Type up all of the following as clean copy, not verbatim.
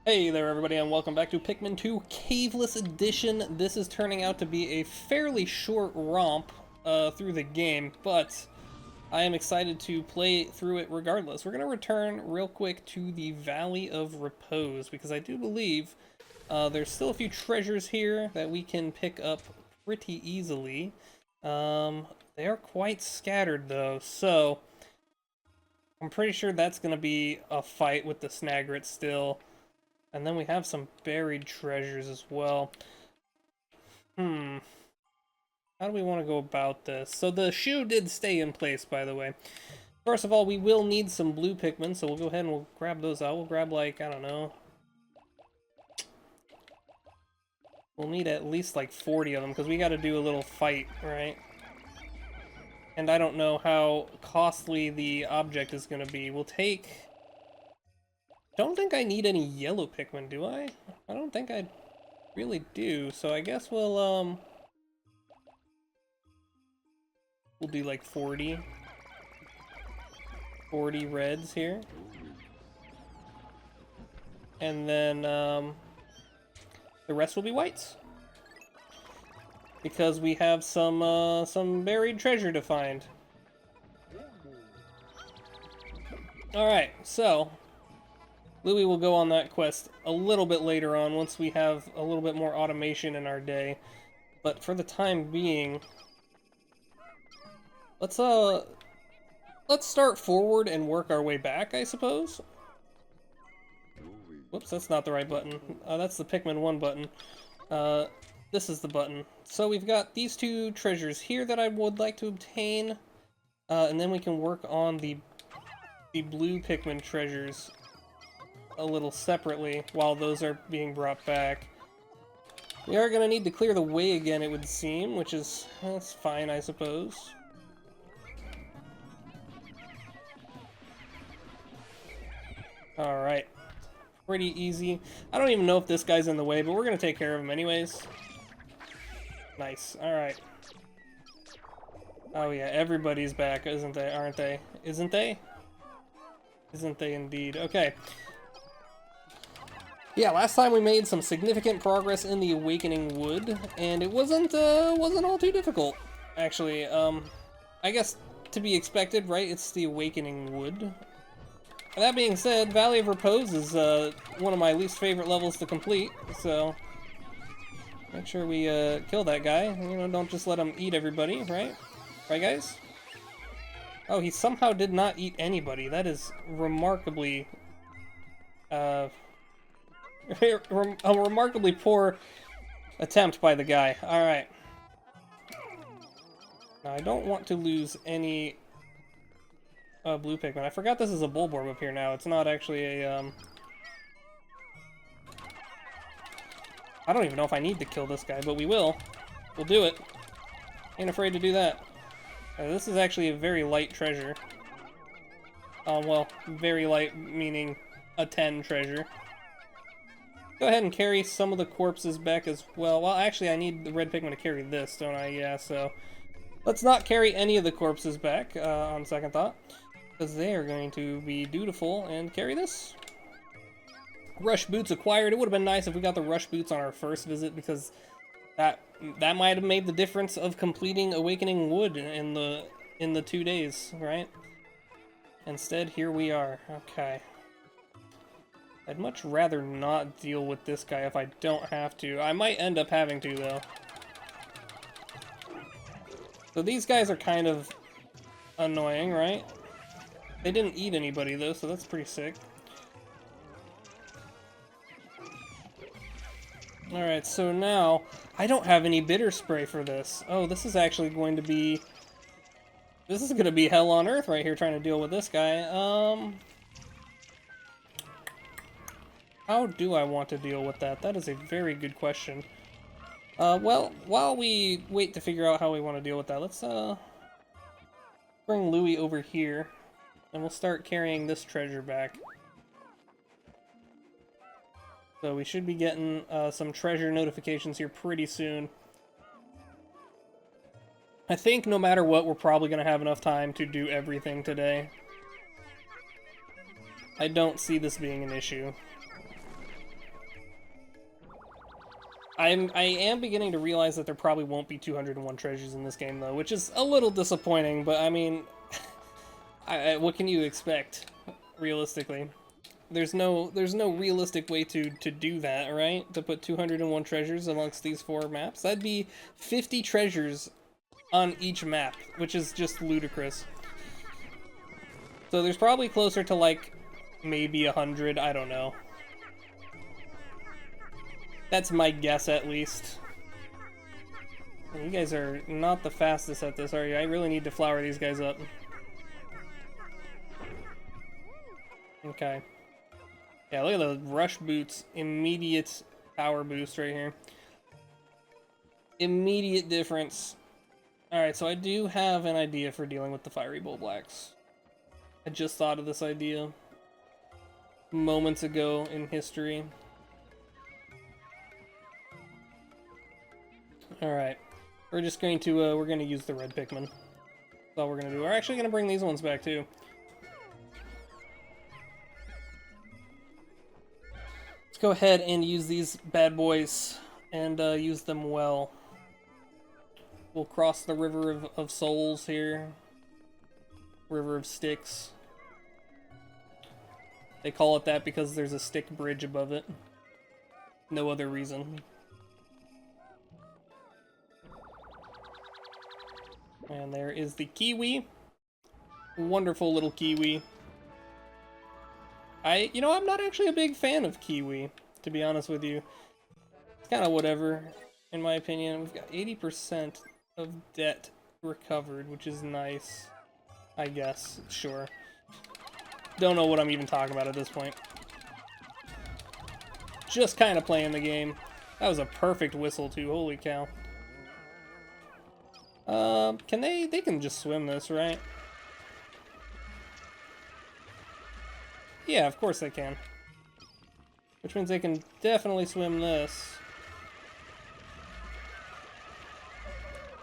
Hey there everybody, and welcome back to Pikmin 2 Caveless Edition. This is turning out to be a fairly short romp through the game, but I am excited to play through it regardless. We're going to return real quick to the Valley of Repose, because I do believe there's still a few treasures here that we can pick up pretty easily. They are quite scattered though, so I'm pretty sure that's going to be a fight with the Snagret still. And then we have some buried treasures as well. How do we want to go about this? So the shoe did stay in place, by the way. First of all, we will need some blue Pikmin, so we'll go ahead and we'll grab those out. We'll grab, like, I don't know. We'll need at least, like, 40 of them, because we got to do a little fight, right? And I don't know how costly the object is going to be. We'll take... Don't think I need any yellow Pikmin, do I? I don't think I really do, so I guess we'll do like 40 reds here. And then the rest will be whites. Because we have some buried treasure to find. Alright, so Louie will go on that quest a little bit later on once we have a little bit more automation in our day. But for the time being, let's start forward and work our way back, I suppose. Whoops, that's not the right button. That's the Pikmin 1 button. This is the button. So we've got these two treasures here that I would like to obtain. And then we can work on the blue Pikmin treasures a little separately while those are being brought back. We are going to need to clear the way again, it would seem, which is, that's fine, I suppose. Alright. Pretty easy. I don't even know if this guy's in the way, but we're going to take care of him anyways. Nice. Alright. Oh yeah, everybody's back, isn't they? Aren't they? Isn't they? Isn't they indeed? Okay. Yeah, last time we made some significant progress in the Awakening Wood, and it wasn't all too difficult, actually. I guess to be expected, right? It's the Awakening Wood. That being said, Valley of Repose is one of my least favorite levels to complete, so make sure we kill that guy. You know, don't just let him eat everybody, right? Right, guys? Oh, he somehow did not eat anybody. That is remarkably a remarkably poor attempt by the guy. Alright. Now, I don't want to lose any blue Pikmin. I forgot this is a Bulborb up here now. It's not actually a... I don't even know if I need to kill this guy, but we will. We'll do it. Ain't afraid to do that. This is actually a very light treasure. Well, very light meaning a 10 treasure. Go ahead and carry some of the corpses back as well. Well, actually, I need the red Pikmin to carry this, don't I? Yeah, so let's not carry any of the corpses back on second thought, because they are going to be dutiful and carry this. Rush boots acquired. It would have been nice if we got the rush boots on our first visit, because that might have made the difference of completing Awakening Wood in the 2 days, right? Instead, here we are. Okay. I'd much rather not deal with this guy if I don't have to. I might end up having to, though. So these guys are kind of annoying, right? They didn't eat anybody, though, so that's pretty sick. Alright, so now, I don't have any bitter spray for this. Oh, this is actually going to be... This is going to be hell on earth right here trying to deal with this guy. How do I want to deal with that? That is a very good question. Well, while we wait to figure out how we want to deal with that, let's bring Louie over here, and we'll start carrying this treasure back. So we should be getting some treasure notifications here pretty soon. I think no matter what, we're probably going to have enough time to do everything today. I don't see this being an issue. I am beginning to realize that there probably won't be 201 treasures in this game, though, which is a little disappointing, but I mean, what can you expect, realistically? There's no realistic way to do that, right? To put 201 treasures amongst these 4 maps. That'd be 50 treasures on each map, which is just ludicrous. So there's probably closer to, like, maybe 100, I don't know. That's my guess, at least. You guys are not the fastest at this, are you? I really need to flower these guys up. Okay. Yeah, look at the rush boots. Immediate power boost right here. Immediate difference. Alright, so I do have an idea for dealing with the fiery bull blacks. I just thought of this idea moments ago in history. Alright. We're just going to, we're going to use the red Pikmin. That's all we're going to do. We're actually going to bring these ones back, too. Let's go ahead and use these bad boys and use them well. We'll cross the River of Souls here. River of Sticks. They call it that because there's a stick bridge above it. No other reason. And there is the Kiwi. Wonderful little Kiwi. You know, I'm not actually a big fan of Kiwi, to be honest with you. It's kind of whatever, in my opinion. We've got 80% of debt recovered, which is nice. I guess, sure. Don't know what I'm even talking about at this point. Just kind of playing the game. That was a perfect whistle, too. Holy cow. Can they can just swim this, right? Yeah, of course they can. Which means they can definitely swim this.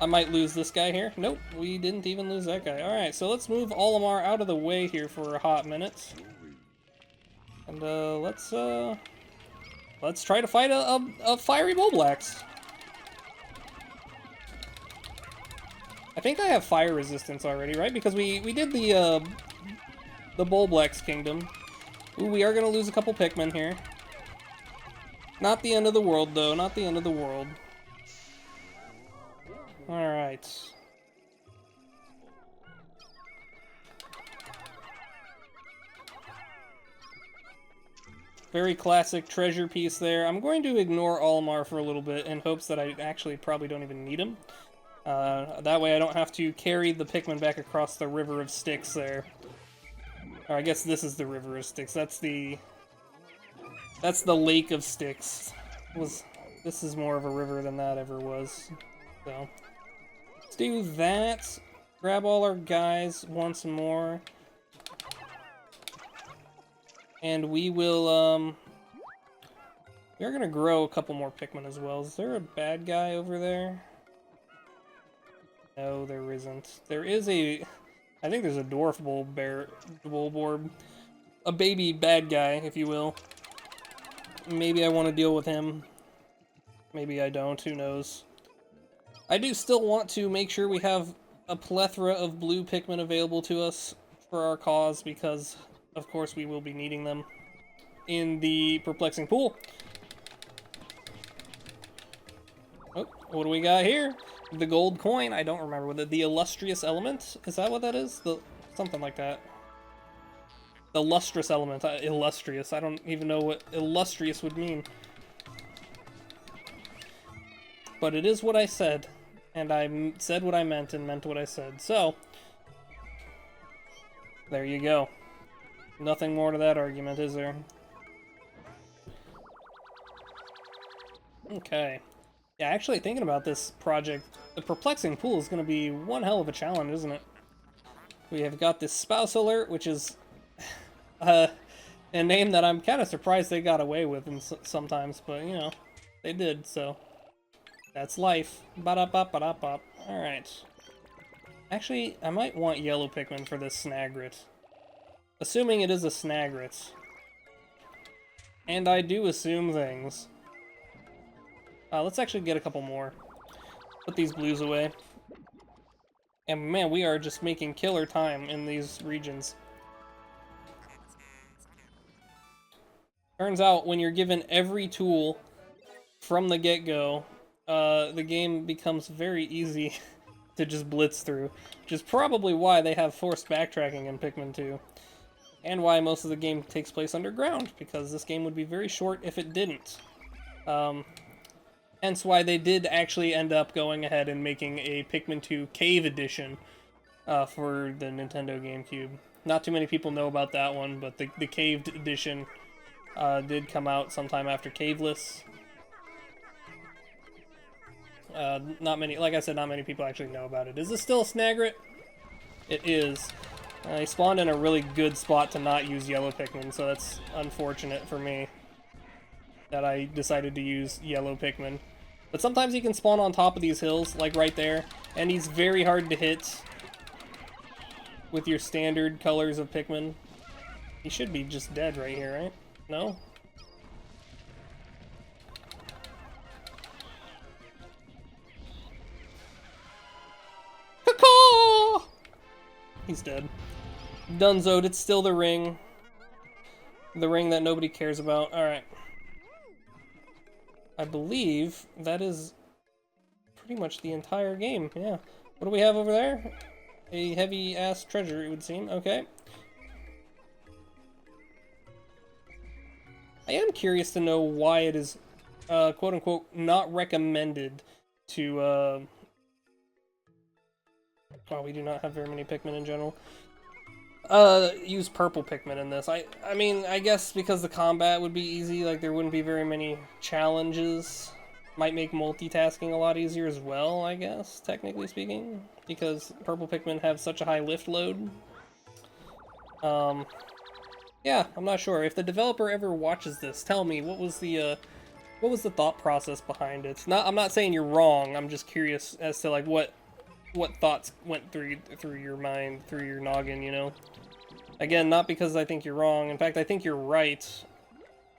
I might lose this guy here. Nope, we didn't even lose that guy. Alright, so let's move Olimar out of the way here for a hot minute. And, let's try to fight a fiery bullblacks. I think I have fire resistance already, right? Because we did the bullblacks kingdom. Ooh, we are gonna lose a couple Pikmin here. Not the end of the world, though. Not the end of the world. Alright. Very classic treasure piece there. I'm going to ignore Olimar for a little bit in hopes that I actually probably don't even need him. That way I don't have to carry the Pikmin back across the River of Sticks there. Or I guess this is the River of Sticks. That's the Lake of Sticks. This is more of a river than that ever was. So let's do that. Grab all our guys once more. And we will we're gonna grow a couple more Pikmin as well. Is there a bad guy over there? No, there isn't. There is I think there's a dwarf bullborb. A baby bad guy, if you will. Maybe I want to deal with him. Maybe I don't, who knows. I do still want to make sure we have a plethora of blue Pikmin available to us for our cause, because, of course, we will be needing them in the perplexing pool. Oh, what do we got here? The gold coin. I don't remember what the illustrious element. Is that what that is? Something like that. The lustrous element. Illustrious. I don't even know what illustrious would mean. But it is what I said, and I said what I meant and meant what I said. So there you go. Nothing more to that argument, is there? Okay. Yeah, actually thinking about this project, the perplexing pool is going to be one hell of a challenge, isn't it? We have got this spouse alert, which is a name that I'm kind of surprised they got away with sometimes, but you know, they did, so that's life. Ba-da-bop-ba-da-bop. Alright. Actually, I might want yellow Pikmin for this Snagrit. Assuming it is a Snagrit. And I do assume things. Let's actually get a couple more. Put these blues away. And man, we are just making killer time in these regions. Turns out, when you're given every tool from the get-go, the game becomes very easy to just blitz through. Which is probably why they have forced backtracking in Pikmin 2. And why most of the game takes place underground, because this game would be very short if it didn't. Hence why they did actually end up going ahead and making a Pikmin 2 Cave Edition for the Nintendo GameCube. Not too many people know about that one, but the Caved Edition did come out sometime after Caveless. Not many, like I said, not many people actually know about it. Is this still a Snagret? It is. I spawned in a really good spot to not use yellow Pikmin, so that's unfortunate for me that I decided to use yellow Pikmin. But sometimes he can spawn on top of these hills, like right there, and he's very hard to hit with your standard colors of Pikmin. He should be just dead right here, right? No? Caw-caw! He's dead. Dunzoed, it's still the ring. The ring that nobody cares about. Alright. I believe that is pretty much the entire game, yeah. What do we have over there? A heavy-ass treasure, it would seem. Okay. I am curious to know why it is, quote-unquote, not recommended to, well, we do not have very many Pikmin in general. Use purple Pikmin in this. I mean, I guess because the combat would be easy, like there wouldn't be very many challenges. Might make multitasking a lot easier as well, I guess, technically speaking, because purple Pikmin have such a high lift load. Yeah, I'm not sure. If the developer ever watches this, tell me what was the thought process behind it. I'm not saying you're wrong. I'm just curious as to like what thoughts went through your mind, through your noggin, you know? Again, not because I think you're wrong. In fact, I think you're right.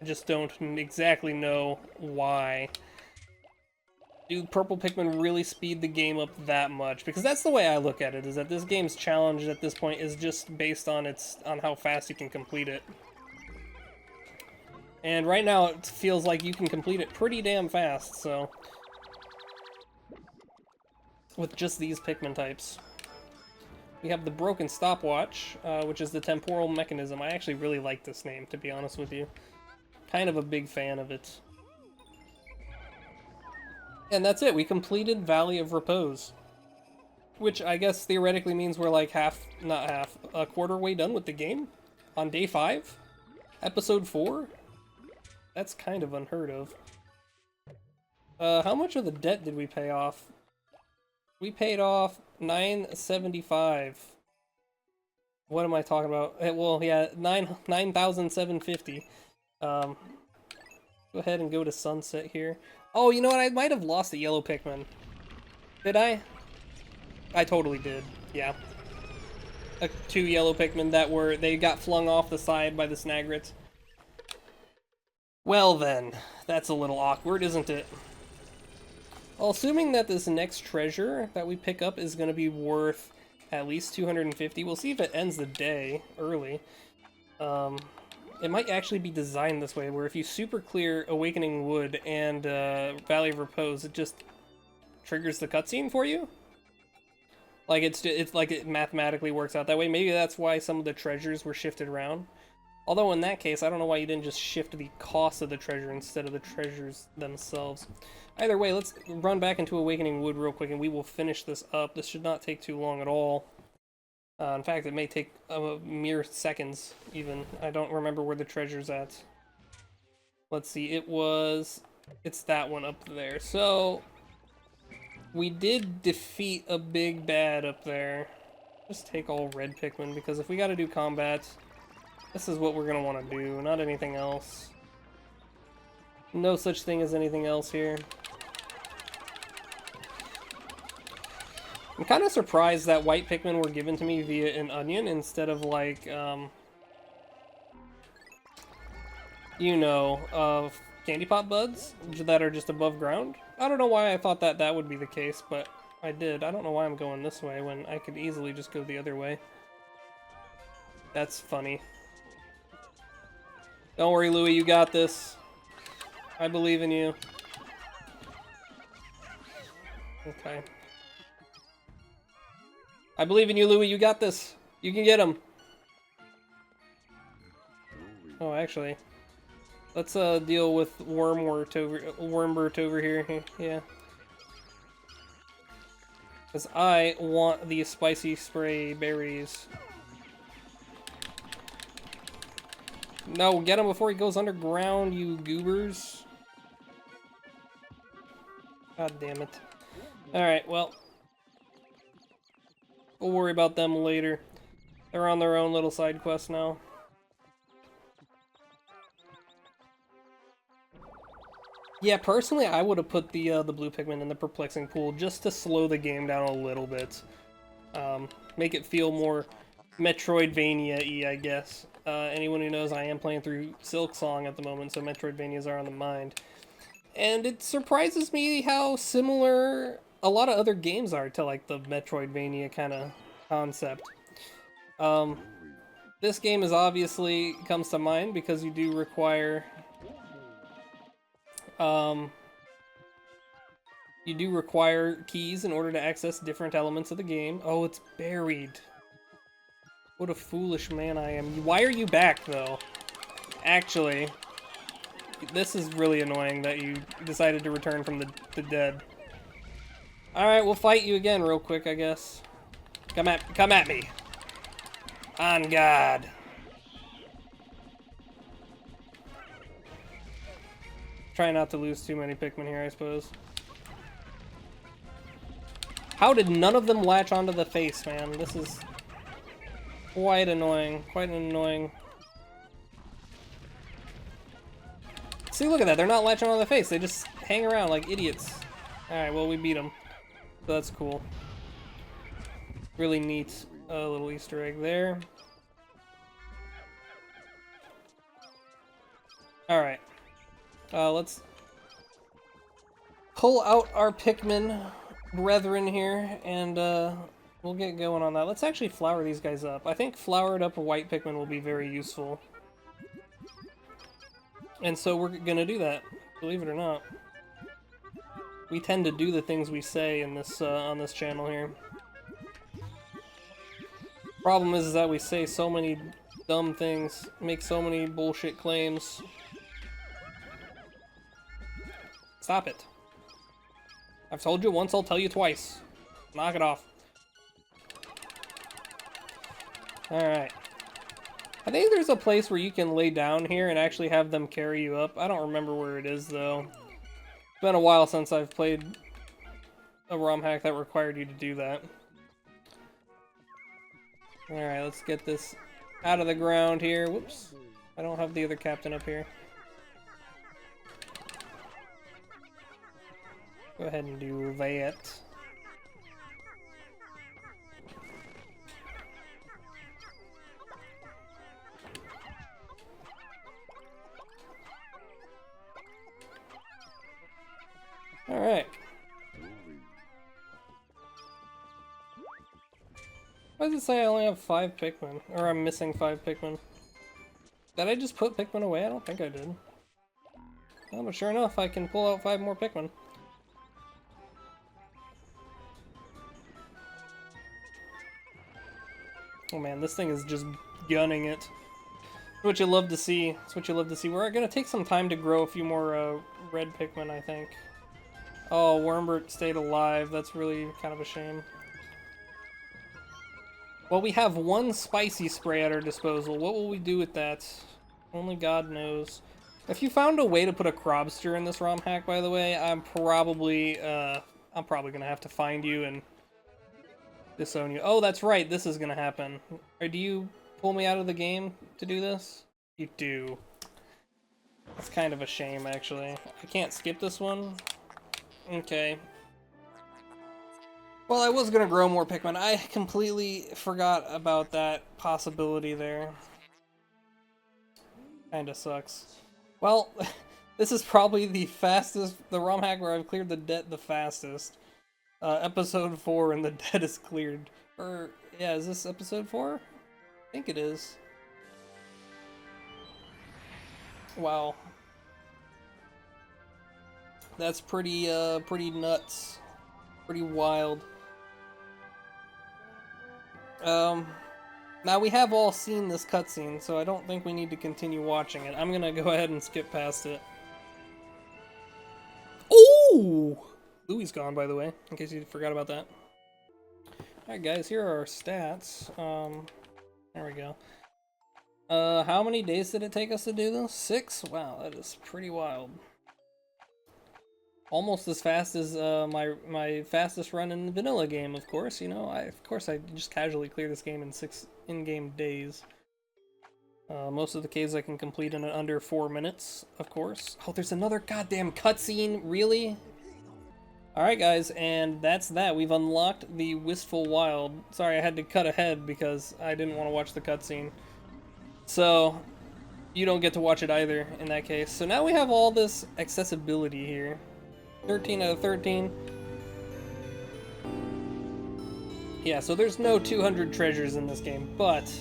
I just don't exactly know why. Do purple Pikmin really speed the game up that much? Because that's the way I look at it, is that this game's challenge at this point is just based on how fast you can complete it. And right now it feels like you can complete it pretty damn fast, so with just these Pikmin types. We have the Broken Stopwatch, which is the temporal mechanism. I actually really like this name, to be honest with you. Kind of a big fan of it. And that's it, we completed Valley of Repose. Which I guess theoretically means we're like a quarter way done with the game? On day 5? Episode 4? That's kind of unheard of. How much of the debt did we pay off? We paid off $975. What am I talking about? Well, yeah, $9,750. Go ahead and go to sunset here. Oh, you know what? I might have lost the yellow Pikmin. Did I? I totally did. Yeah. 2 yellow Pikmin that they got flung off the side by the Snagrets. Well then, that's a little awkward, isn't it? Well, assuming that this next treasure that we pick up is going to be worth at least 250, we'll see if it ends the day early. It might actually be designed this way, where if you super clear Awakening Wood and Valley of Repose, it just triggers the cutscene for you. Like it's like it mathematically works out that way. Maybe that's why some of the treasures were shifted around. Although in that case, I don't know why you didn't just shift the cost of the treasure instead of the treasures themselves. Either way, let's run back into Awakening Wood real quick and we will finish this up. This should not take too long at all. In fact, it may take mere seconds, even. I don't remember where the treasure's at. Let's see, it's that one up there. So, we did defeat a big bad up there. Just take all red Pikmin, because if we gotta do combat, this is what we're gonna want to do, not anything else. No such thing as anything else here. I'm kind of surprised that white Pikmin were given to me via an onion instead of like, you know, candy pop buds that are just above ground. I don't know why I thought that that would be the case, but I did. I don't know why I'm going this way when I could easily just go the other way. That's funny. Don't worry, Louie, you got this. I believe in you. Okay. I believe in you, Louie, you got this. You can get him. Oh, actually. Let's deal with Wormbert over here. Yeah. Because I want the spicy spray berries. No, get him before he goes underground, you goobers. God damn it. Alright, well. We'll worry about them later. They're on their own little side quest now. Yeah, personally, I would have put the blue Pikmin in the perplexing pool just to slow the game down a little bit. Make it feel more Metroidvania-y, I guess. Anyone who knows, I am playing through Silksong at the moment, so Metroidvanias are on the mind. And it surprises me how similar a lot of other games are to, like, the Metroidvania kind of concept. This game is obviously comes to mind because you do require... you do require keys in order to access different elements of the game. Oh, it's buried. What a foolish man I am. Why are you back, though? Actually, this is really annoying that you decided to return from the dead. Alright, we'll fight you again real quick, I guess. Come at me. On God. Try not to lose too many Pikmin here, I suppose. How did none of them latch onto the face, man? This is quite annoying. Quite annoying. See, look at that. They're not latching on the face. They just hang around like idiots. Alright, well, we beat them. So that's cool. Really neat little Easter egg there. Alright. Let's pull out our Pikmin brethren here, and we'll get going on that. Let's actually flower these guys up. I think flowered up white Pikmin will be very useful. And so we're gonna do that, believe it or not. We tend to do the things we say in this on this channel here. Problem is that we say so many dumb things, make so many bullshit claims. Stop it. I've told you once, I'll tell you twice. Knock it off. Alright. I think there's a place where you can lay down here and actually have them carry you up. I don't remember where it is, though. It's been a while since I've played a ROM hack that required you to do that. Alright, let's get this out of the ground here. Whoops. I don't have the other captain up here. Go ahead and do that. Alright. Why does it say I only have 5 Pikmin? Or I'm missing 5 Pikmin? Did I just put Pikmin away? I don't think I did. Oh, but sure enough, I can pull out 5 more Pikmin. Oh man, this thing is just gunning it. It's what you love to see. It's what you love to see. We're gonna take some time to grow a few more red Pikmin, I think. Oh, Wormbert stayed alive. That's really kind of a shame. Well, we have 1 spicy spray at our disposal. What will we do with that? Only God knows. If you found a way to put a Crobster in this ROM hack, by the way, I'm probably gonna have to find you and disown you. Oh, that's right. This is gonna happen. Or do you pull me out of the game to do this? You do. That's kind of a shame, actually. I can't skip this one. Okay. Well, I was gonna grow more Pikmin. I completely forgot about that possibility there. Kinda sucks. Well, This is probably the fastest, the ROM hack where I've cleared the debt the fastest. Episode 4 and the debt is cleared. Or, yeah, is this episode 4? I think it is. Wow. That's pretty nuts. Pretty wild. Now we have all seen this cutscene, so I don't think we need to continue watching it. I'm gonna go ahead and skip past it. Ooh! Louis gone, by the way, in case you forgot about that. Alright guys, here are our stats. There we go. How many days did it take us to do this? 6? Wow, that is pretty wild. Almost as fast as my fastest run in the vanilla game, of course. You know, I just casually clear this game in 6 in-game days. Most of the caves I can complete in under 4 minutes, of course. Oh, there's another goddamn cutscene, really? Alright guys, and that's that. We've unlocked the Wistful Wild. Sorry, I had to cut ahead because I didn't want to watch the cutscene. So, you don't get to watch it either in that case. So now we have all this accessibility here. 13 out of 13. Yeah, so there's no 200 treasures in this game, but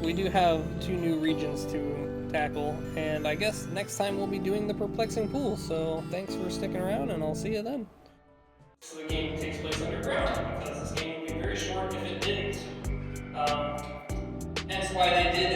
we do have 2 new regions to tackle, and I guess next time we'll be doing the Perplexing Pool, so thanks for sticking around, and I'll see you then. So the game takes place underground, because this game would be very short if it didn't. That's why they did